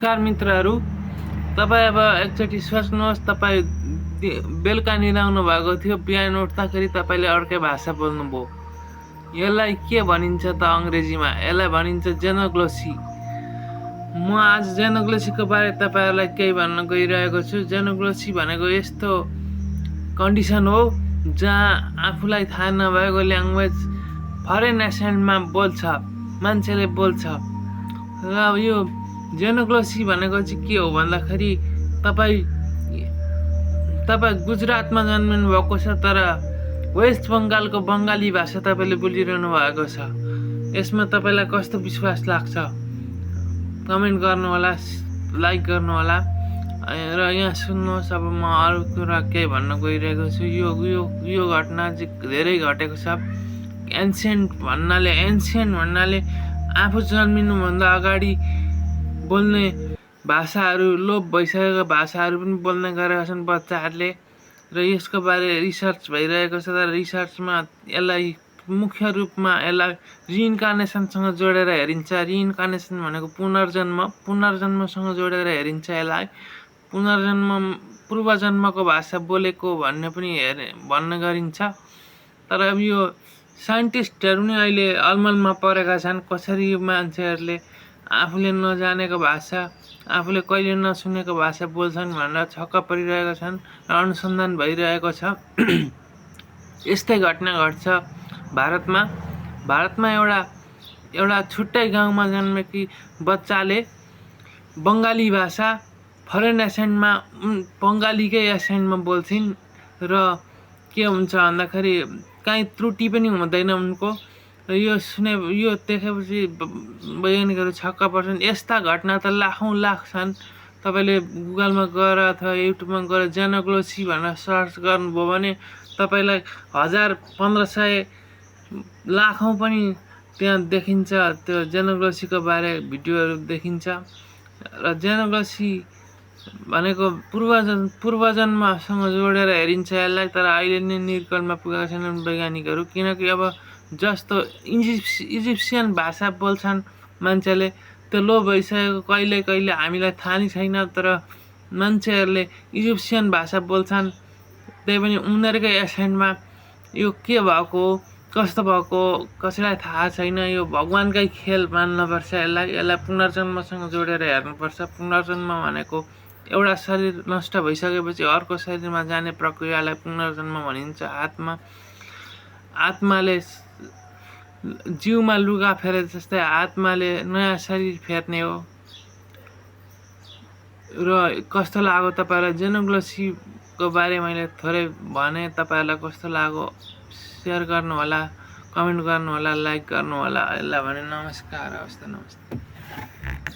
नमस्कार मित्रहरू, तपाईँ अब एकचोटि सोच्नुहोस्, तपाईँ बेलुका निदाउनु भएको थियो, बिहान उठ्दाखेरि तपाईँले अर्कै भाषा बोल्नुभयो। यसलाई के भनिन्छ त अङ्ग्रेजीमा? यसलाई भनिन्छ जेनोग्लोसी। म आज जेनोग्लोसीको बारे तपाईँहरूलाई केही भन्न गइरहेको छु। जेनोग्लोसी भनेको यस्तो कन्डिसन हो जहाँ आफूलाई थाहा नभएको ल्याङ्ग्वेज फरेन एसेन्टमा बोल्छ, मान्छेले बोल्छ। र यो जेनोग्लोसी भनेको चाहिँ के हो भन्दाखेरि तपाईँ गुजरातमा जन्मिनु भएको छ, तर वेस्ट बङ्गालको बङ्गाली भाषा तपाईँले बोलिरहनु भएको छ। यसमा तपाईँलाई कस्तो विश्वास लाग्छ? कमेन्ट गर्नुहोला, लाइक गर्नुहोला। र यहाँ सुन्नुहोस्, अब म अरू कुरा केही भन्न गइरहेको छु। यो घटना चाहिँ धेरै घटेको छ। एन्सियन्ट भन्नाले आफू जन्मिनुभन्दा अगाडि बोल्ने भाषाहरू, लोप भइसकेको भाषाहरू पनि बोल्ने गरेका छन् बच्चाहरूले। र यसको बारे रिसर्च भइरहेको छ, तर रिसर्चमा यसलाई मुख्य रूपमा यसलाई रिइन्कार्नेसनसँग जोडेर हेरिन्छ। रिइन्कार्नेसन भनेको पुनर्जन्मसँग जोडेर हेरिन्छ। यसलाई पूर्वजन्मको भाषा बोलेको भन्ने गरिन्छ। तर अब यो साइन्टिस्टहरू नै अहिले अलमलमा परेका छन्। कसरी यो मान्छेहरूले आफूले नजानेको भाषा, आफूले कहिले नसुनेको भाषा बोल्छन् भनेर छक्क परिरहेका छन् र अनुसन्धान भइरहेको छ। यस्तै घटना घट्छ भारतमा एउटा छुट्टै गाउँमा जन्मेकी बच्चाले बङ्गाली भाषा फरेन एसेन्टमा, बङ्गालीकै एसेन्टमा बोल्छिन्। र के हुन्छ भन्दाखेरि काहीँ त्रुटि पनि हुँदैन उनको। र यो देखेपछि वैज्ञानिकहरू छक्क पर्छन्। यस्ता घटना त लाखौँ लाख छन्। तपाईँले गुगलमा गएर अथवा युट्युबमा गएर जेनोग्लोसी भनेर सर्च गर्नुभयो भने तपाईँलाई 1000, 1500, लाखौँ पनि त्यहाँ देखिन्छ। त्यो जेनोग्लोसीको बारे भिडियोहरू देखिन्छ। र जेनोग्लोसी भनेको पूर्वजन्मसँग जोडेर हेरिन्छ यसलाई। तर अहिले नै निर्कलमा पुगेका छैनन् वैज्ञानिकहरू, किनकि अब जस्तो इजिप्सियन भाषा बोल्छन् मान्छेले, त्यो लोप भइसकेको कहिले हामीलाई थाहा नै छैन। तर मान्छेहरूले इजिप्सियन भाषा बोल्छन्, त्यही पनि उनीहरूकै एसेन्टमा। यो के भएको हो, कस्तो भएको हो, कसैलाई थाहा छैन। यो भगवानकै खेल मान्नुपर्छ। यसलाई पुनर्जन्मसँग जोडेर हेर्नुपर्छ। पुनर्जन्म भनेको एउटा शरीर नष्ट भइसकेपछि अर्को शरीरमा जाने प्रक्रियालाई पुनर्जन्म भनिन्छ। आत्माले जिउमा लुगा फेरे जस्तै आत्माले नयाँ शरीर फेर्ने हो। र कस्तो लाग्यो तपाईँलाई जेनोग्लोसीको बारे मैले थोरै भने, तपाईँहरूलाई कस्तो लाग्यो सेयर गर्नुहोला, कमेन्ट गर्नुहोला, लाइक गर्नुहोला। यसलाई भने नमस्कार, हवस् त, नमस्ते।